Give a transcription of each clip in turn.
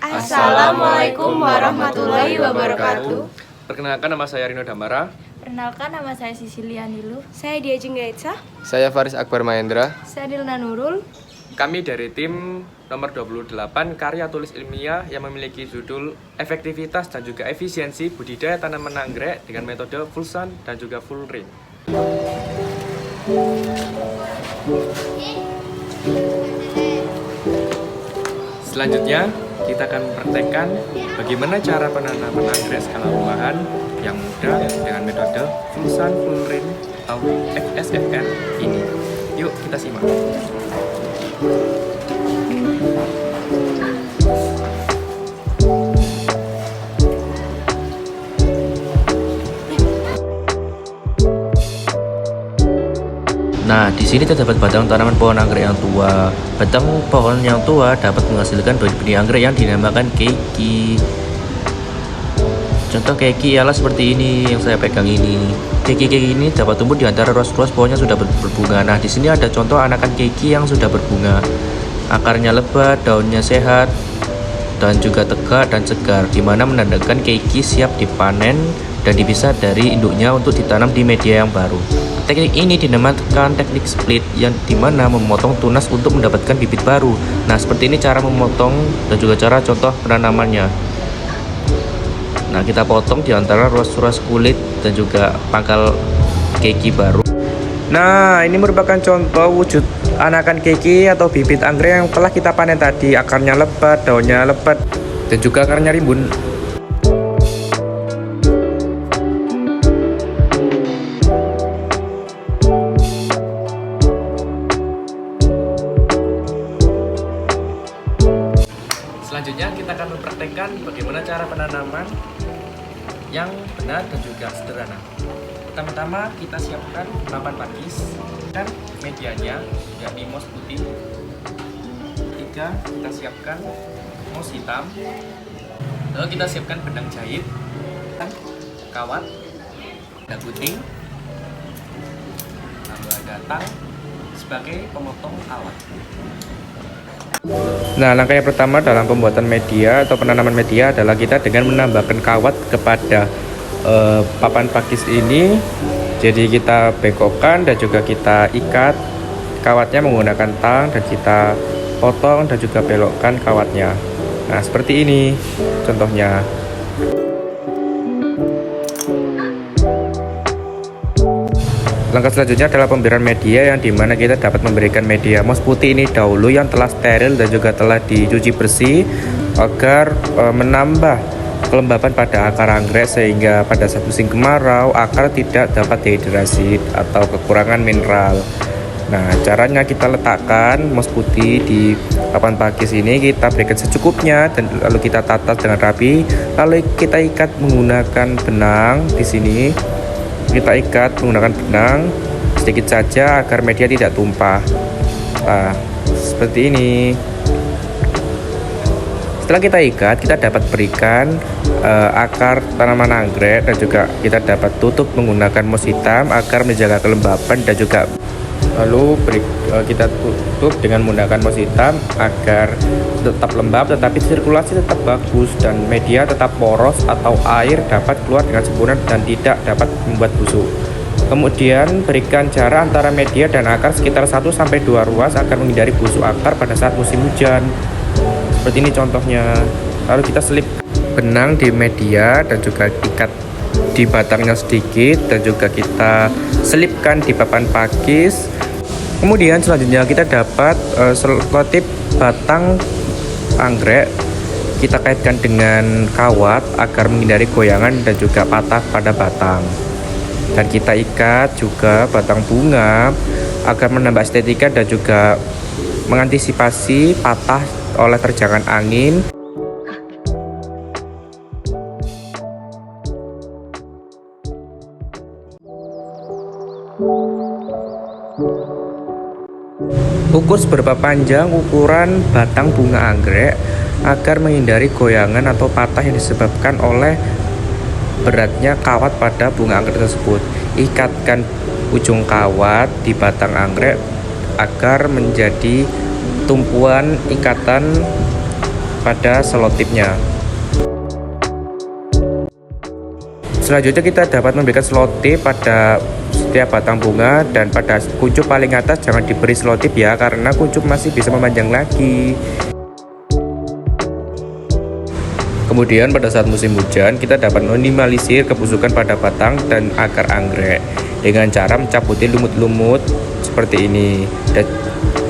Assalamualaikum warahmatullahi wabarakatuh. Perkenalkan, nama saya Rino Damara. Perkenalkan, nama saya Sisilia Nilu. Saya Dia Jenggaitsa. Saya Faris Akbar Mahendra. Saya Dilna Nurul. Kami dari tim nomor 28 karya tulis ilmiah yang memiliki judul Efektivitas dan juga Efisiensi Budidaya Tanaman Anggrek dengan metode full sun dan juga full rain. Selanjutnya, kita akan mempraktekkan bagaimana cara penanaman anggrek skala rumahan yang mudah dengan metode full sun full rain atau FSFR ini. Yuk kita simak. Nah, di sini terdapat batang tanaman pohon anggrek yang tua. Batang pohon yang tua dapat menghasilkan benih anggrek yang dinamakan keiki. Contoh keiki ialah seperti ini yang saya pegang ini. Keiki ini dapat tumbuh di antara ruas-ruas pohonnya sudah berbunga. Nah, di sini ada contoh anakan keiki yang sudah berbunga. Akarnya lebat, daunnya sehat, dan juga tegak dan segar, di mana menandakan keiki siap dipanen dan dipisah dari induknya untuk ditanam di media yang baru. Teknik ini dinamakan teknik split, yang dimana memotong tunas untuk mendapatkan bibit baru. Nah, seperti ini cara memotong dan juga cara contoh penanamannya. Nah, kita potong di antara ruas-ruas kulit dan juga pangkal keiki baru. Nah, ini merupakan contoh wujud anakan keiki atau bibit anggrek yang telah kita panen tadi. Akarnya lebat, daunnya lebat, dan juga akarnya rimbun. Selanjutnya kita akan mempraktekkan bagaimana cara penanaman yang benar dan juga sederhana. Pertama-tama kita siapkan papan pakis dan medianya yakni moss putih. Ketiga, kita siapkan moss hitam. Lalu kita siapkan benang jahit, kawat, dan gunting, lalu ada tang sebagai pemotong kawat. Nah, langkah yang pertama dalam pembuatan media atau penanaman media adalah kita dengan menambahkan kawat kepada papan pakis ini. Jadi kita bengkokkan dan juga kita ikat kawatnya menggunakan tang, dan kita potong dan juga belokkan kawatnya. Nah, seperti ini contohnya. Langkah selanjutnya adalah pemberian media, yang dimana kita dapat memberikan media moss putih ini dahulu yang telah steril dan juga telah dicuci bersih agar menambah kelembapan pada akar anggrek, sehingga pada saat musim kemarau akar tidak dapat dehidrasi atau kekurangan mineral. Nah, caranya kita letakkan moss putih di papan pakis ini, kita berikan secukupnya dan lalu kita tata dengan rapi, lalu kita ikat menggunakan benang. Di sini kita ikat menggunakan benang sedikit saja agar media tidak tumpah. Nah, seperti ini. Setelah kita ikat, kita dapat berikan akar tanaman anggrek dan juga kita dapat tutup menggunakan moss hitam agar menjaga kelembapan dan juga kita tutup dengan menggunakan moss hitam agar tetap lembab tetapi sirkulasi tetap bagus dan media tetap poros atau air dapat keluar dengan sempurna dan tidak dapat membuat busuk. Kemudian berikan jarak antara media dan akar sekitar 1-2 ruas agar menghindari busuk akar pada saat musim hujan. Seperti ini contohnya. Lalu kita selip benang di media dan juga ikat di batangnya sedikit dan juga kita selipkan di papan pakis. Kemudian selanjutnya kita dapat selotip batang anggrek, kita kaitkan dengan kawat agar menghindari goyangan dan juga patah pada batang. Dan kita ikat juga batang bunga agar menambah estetika dan juga mengantisipasi patah oleh terjangan angin. Ukur seberapa panjang ukuran batang bunga anggrek agar menghindari goyangan atau patah yang disebabkan oleh beratnya kawat pada bunga anggrek tersebut. Ikatkan ujung kawat di batang anggrek agar menjadi tumpuan ikatan pada selotipnya. Selanjutnya kita dapat memberikan selotip pada setiap batang bunga, dan pada kuncup paling atas jangan diberi selotip ya, karena kuncup masih bisa memanjang lagi. Kemudian pada saat musim hujan kita dapat meminimalisir kebusukan pada batang dan akar anggrek dengan cara mencabuti lumut-lumut seperti ini,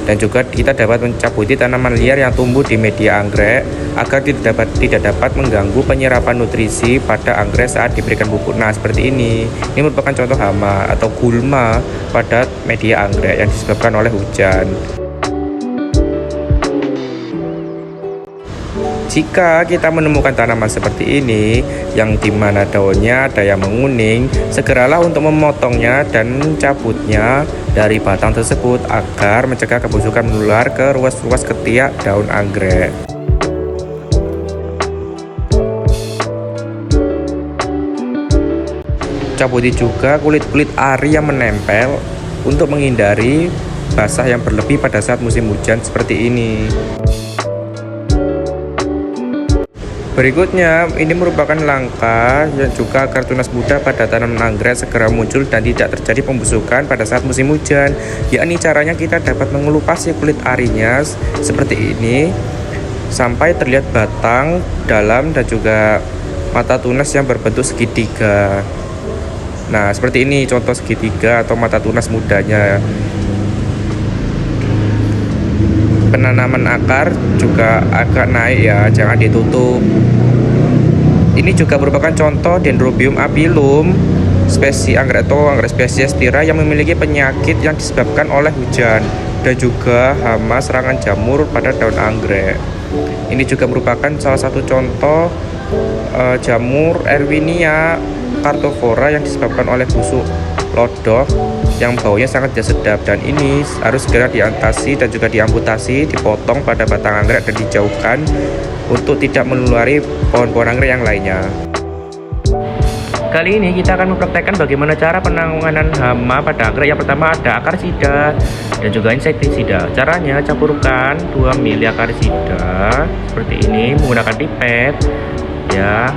dan juga kita dapat mencabuti tanaman liar yang tumbuh di media anggrek agar tidak dapat mengganggu penyerapan nutrisi pada anggrek saat diberikan pupuk. Nah, seperti ini. Ini merupakan contoh hama atau gulma pada media anggrek yang disebabkan oleh hujan. Jika kita menemukan tanaman seperti ini yang dimana daunnya ada yang menguning, segeralah untuk memotongnya dan mencabutnya dari batang tersebut agar mencegah kebusukan menular ke ruas-ruas ketiak daun anggrek. Cabuti juga kulit-kulit ari yang menempel untuk menghindari basah yang berlebih pada saat musim hujan seperti ini. Berikutnya, ini merupakan langkah yang juga agar tunas muda pada tanaman anggrek segera muncul dan tidak terjadi pembusukan pada saat musim hujan. Yakni caranya kita dapat mengelupasi kulit arinya seperti ini sampai terlihat batang, dalam, dan juga mata tunas yang berbentuk segitiga. Nah, seperti ini contoh segitiga atau mata tunas mudanya. Penanaman akar juga agak naik ya, jangan ditutup. Ini juga merupakan contoh Dendrobium aphyllum, spesies anggrek atau anggrek spesies tirai yang memiliki penyakit yang disebabkan oleh hujan dan juga hama serangan jamur pada daun anggrek. Ini juga merupakan salah satu contoh jamur Erwinia cartovora yang disebabkan oleh busuk lodoh yang baunya sangat tidak sedap, dan ini harus segera diatasi dan juga diamputasi, dipotong pada batang anggrek dan dijauhkan untuk tidak menulari pohon-pohon anggrek yang lainnya. Kali ini kita akan mempraktekkan bagaimana cara penanganan hama pada anggrek. Yang pertama ada akarsida dan juga insektisida. Caranya campurkan 2 ml akarsida seperti ini menggunakan pipet ya.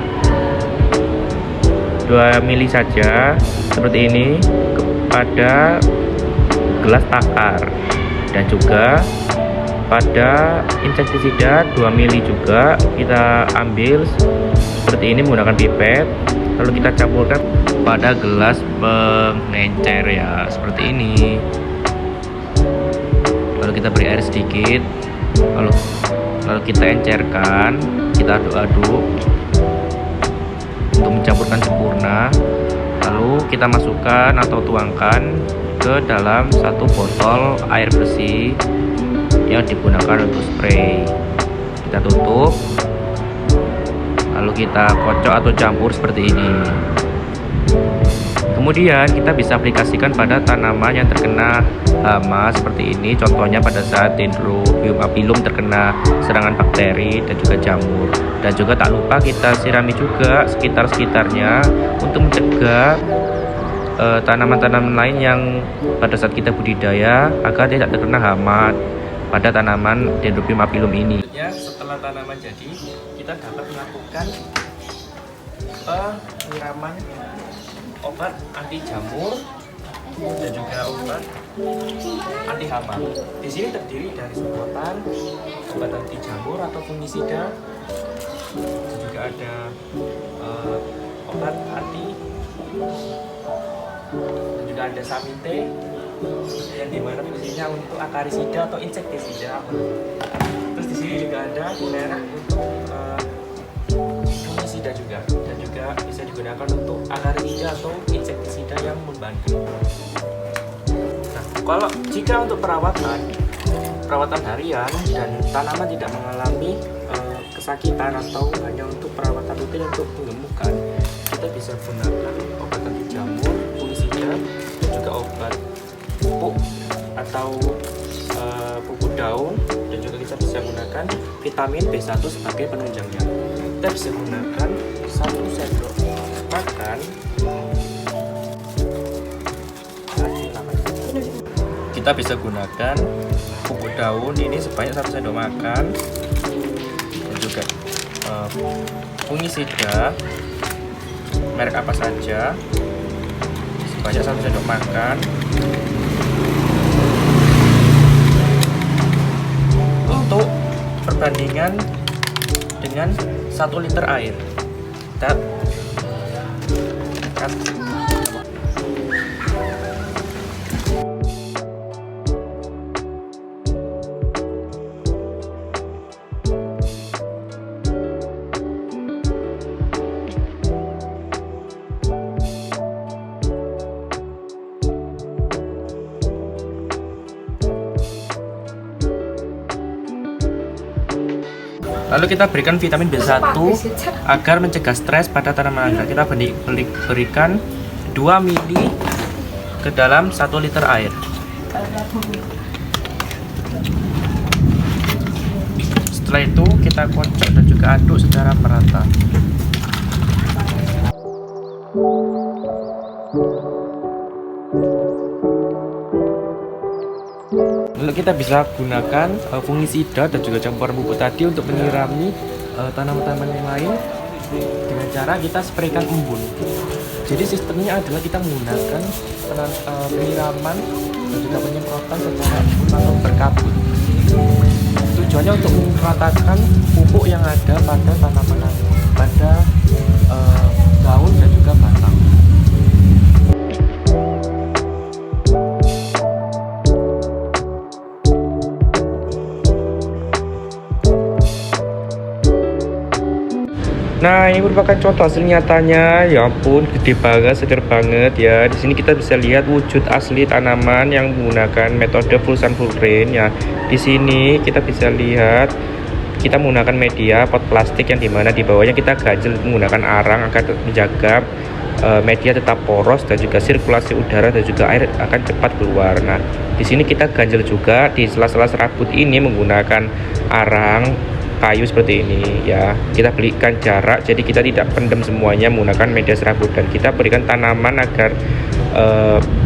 2 ml saja seperti ini pada gelas takar, dan juga pada insektisida 2 ml juga kita ambil seperti ini menggunakan pipet, lalu kita campurkan pada gelas pengencer ya seperti ini, lalu kita beri air sedikit, lalu kita encerkan, kita aduk-aduk untuk mencampurkan sempurna. Lalu kita masukkan atau tuangkan ke dalam satu botol air bersih yang digunakan untuk spray. Kita tutup, lalu kita kocok atau campur seperti ini. Kemudian kita bisa aplikasikan pada tanaman yang terkena hama seperti ini. Contohnya pada saat Dendrobium aphyllum terkena serangan bakteri dan juga jamur. Dan juga tak lupa kita sirami juga sekitar-sekitarnya untuk mencegah tanaman-tanaman lain yang pada saat kita budidaya agar tidak terkena hama pada tanaman Dendrobium aphyllum ini. Setelah tanaman jadi, kita dapat melakukan penyiraman obat anti jamur dan juga obat anti hama. Di sini terdiri dari semprotan obat anti jamur atau fungisida, dan juga ada obat anti, dan juga ada samite yang dimana fungsinya untuk akarisida atau insektisida. Terus di sini juga ada merek untuk fungisida juga, dan juga bisa digunakan untuk akarisida atau insektisida yang membantu. Nah, kalau jika untuk perawatan harian dan tanaman tidak mengalami kesakitan atau hanya untuk perawatan rutin untuk penggemukan, kita bisa gunakan obat anti jamur, fungisida, dan juga obat pupuk atau pupuk daun, dan juga kita bisa gunakan vitamin B1 sebagai penunjangnya. Kita bisa gunakan 1 sendok makan kita bisa gunakan pupuk daun ini sebanyak 1 sendok makan, dan fungisida merek apa saja sebanyak 1 sendok makan. Untuk perbandingan dengan 1 liter air, kita lalu kita berikan vitamin B1 agar mencegah stres pada tanaman anggrek. Kita berikan 2 mili ke dalam 1 liter air. Setelah itu kita kocok dan juga aduk secara merata. Lalu kita bisa gunakan fungisida dan juga campuran pupuk tadi untuk menyirami tanaman-tanaman yang lain dengan cara kita spraykan embun. Jadi sistemnya adalah kita menggunakan penyiraman dan juga penyemprotan secara embun atau berkabut. Tujuannya untuk meratakan pupuk yang ada pada tanaman, pada daun dan juga batang. Nah, ini merupakan contoh hasil nyatanya. Ya ampun, gede banget, segar banget ya. Di sini kita bisa lihat wujud asli tanaman yang menggunakan metode full sun full rain ya. Di sini kita bisa lihat kita menggunakan media pot plastik yang dimana di bawahnya kita ganjel menggunakan arang agar menjaga media tetap poros dan juga sirkulasi udara dan juga air akan cepat keluar. Nah, di sini kita ganjel juga di sela-sela serabut ini menggunakan arang kayu seperti ini ya. Kita berikan jarak, jadi kita tidak pendam semuanya menggunakan media serabut, dan kita berikan tanaman agar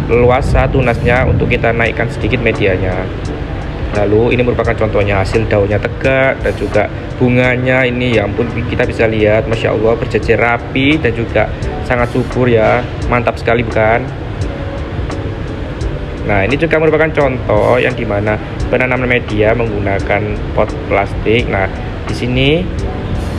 luasa tunasnya untuk kita naikkan sedikit medianya. Lalu ini merupakan contohnya, hasil daunnya tegak dan juga bunganya ini ya ampun, kita bisa lihat Masya Allah berjejer rapi dan juga sangat subur ya. Mantap sekali bukan? Nah, ini juga merupakan contoh yang dimana penanaman media menggunakan pot plastik. Nah, di sini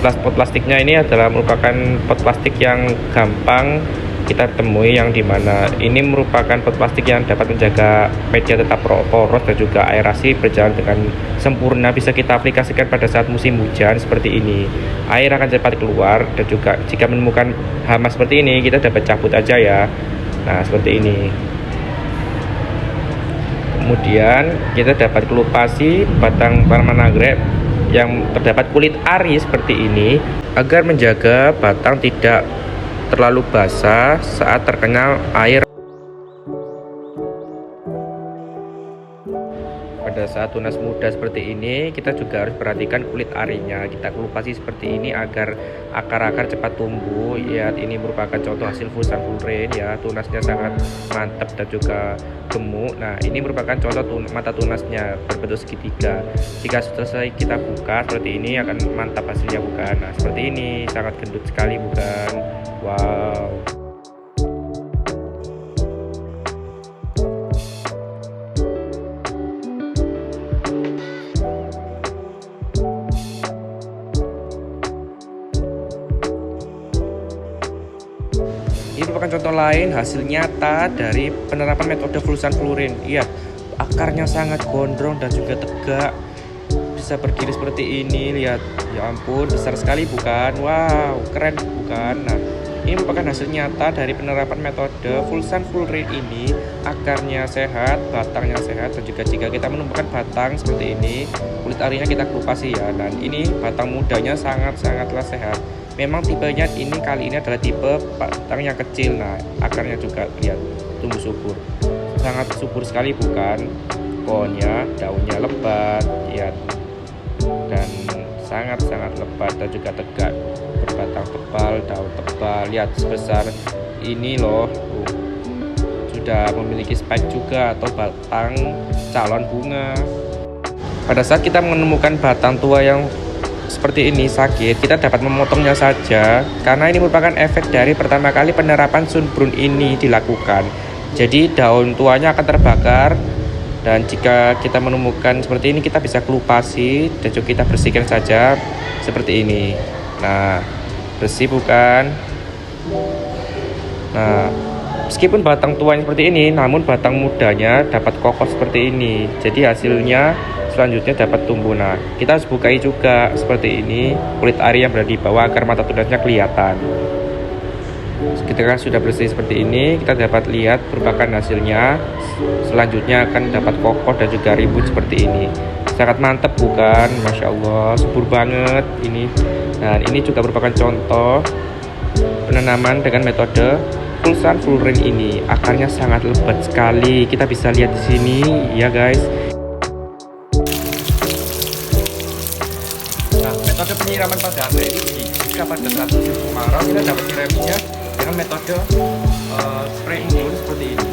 pot plastiknya ini adalah merupakan pot plastik yang gampang kita temui, yang dimana ini merupakan pot plastik yang dapat menjaga media tetap poros dan juga aerasi berjalan dengan sempurna. Bisa kita aplikasikan pada saat musim hujan seperti ini. Air akan cepat keluar, dan juga jika menemukan hama seperti ini kita dapat cabut aja ya. Nah, seperti ini. Kemudian kita dapat kelupasi batang tanaman anggrek yang terdapat kulit ari seperti ini agar menjaga batang tidak terlalu basah saat terkena air. Pada saat tunas muda seperti ini, kita juga harus perhatikan kulit arinya. Kita kelupasi seperti ini agar akar-akar cepat tumbuh. Lihat, ini merupakan contoh hasil full sun full rain ya. Tunasnya sangat mantap dan juga gemuk. Nah, ini merupakan contoh mata tunasnya berbentuk segitiga. Jika selesai kita buka seperti ini akan mantap hasilnya bukan? Nah, seperti ini sangat gendut sekali bukan? Wow. Ini merupakan contoh lain hasil nyata dari penerapan metode full sun full rain. Iya, akarnya sangat gondrong dan juga tegak, bisa berdiri seperti ini. Lihat, ya ampun, besar sekali bukan? Wow, keren bukan? Nah, ini merupakan hasil nyata dari penerapan metode full sun full rain ini. Akarnya sehat, batangnya sehat, dan juga jika kita menemukan batang seperti ini, kulit arinya kita kelupasi ya. Dan ini batang mudanya sangat-sangatlah sehat. Memang tipenya ini kali ini adalah tipe batang yang kecil. Nah, akarnya juga lihat tumbuh subur, sangat subur sekali bukan? Pohonnya, daunnya lebat, lihat, dan sangat-sangat lebat dan juga tegak, berbatang tebal, daun tebal. Lihat sebesar ini loh, sudah memiliki spike juga atau batang calon bunga. Pada saat kita menemukan batang tua yang seperti ini sakit, kita dapat memotongnya saja karena ini merupakan efek dari pertama kali penerapan sunburn ini dilakukan. Jadi daun tuanya akan terbakar, dan jika kita menemukan seperti ini kita bisa kelupasi dan juga kita bersihkan saja seperti ini. Nah, bersih bukan? Nah, meskipun batang tuanya seperti ini, namun batang mudanya dapat kokoh seperti ini. Jadi hasilnya selanjutnya dapat tumbuh. Nah, kita harus bukai juga seperti ini kulit ari yang berada di bawah agar mata tunasnya kelihatan. Ketika sudah bersih seperti ini, kita dapat lihat merupakan hasilnya. Selanjutnya akan dapat kokoh dan juga rimbun seperti ini. Sangat mantap bukan? Masya Allah, subur banget ini. Dan ini juga merupakan contoh penanaman dengan metode full sun full rain ini. Akarnya sangat lebat sekali. Kita bisa lihat di sini ya guys. Nah, metode penyiraman pada anggrek ini jika pada saat musim kemarau kita dapat nyiraminya dengan metode spray indoor seperti ini.